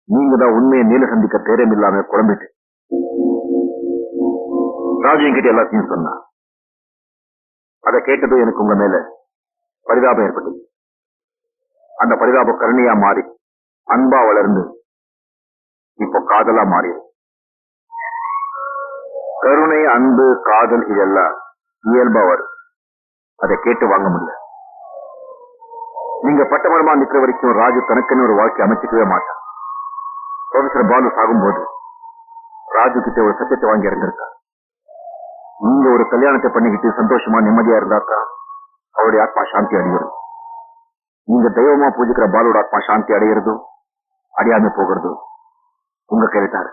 நீங்க தான் உண்மையை நேரில் சந்திக்க தேரம் இல்லாம குழம்பிட்டு ராஜு என்கிட்ட எல்லாத்தையும் சொன்னா. அதை கேட்டதும் எனக்கு உங்க மேல பரிதாபம் ஏற்பட்டது. அந்த பரிதாபம் கருணையா மாறி அன்பா வளர்ந்து இப்போ காதலா மாறி. கருணை, அன்பு, காதல் இதெல்லாம் இயல்பா வரும். அதை கேட்டு வாங்க முடியல. நீங்க பட்டமரமா நிக்கிற வரைக்கும் ராஜு தனக்குன்னு ஒரு வாழ்க்கை அமைச்சுக்கவே மாட்டான். ப்ரொஃபசர் பாலு சாகும்போது ராஜு கிட்ட ஒரு சத்தியத்தை வாங்கி இறந்திருக்கார். நீங்க ஒரு கல்யாணத்தை பண்ணிக்கிட்டு சந்தோஷமா நிம்மதியா இருந்தாக்கா அவருடைய ஆத்மா சாந்தி அடைகிறது. நீங்க தெய்வமா பூஜிக்கிற பாலோட ஆத்மா சாந்தி அடைகிறதும் அடையாம போகிறதும் உங்க கையில தான்.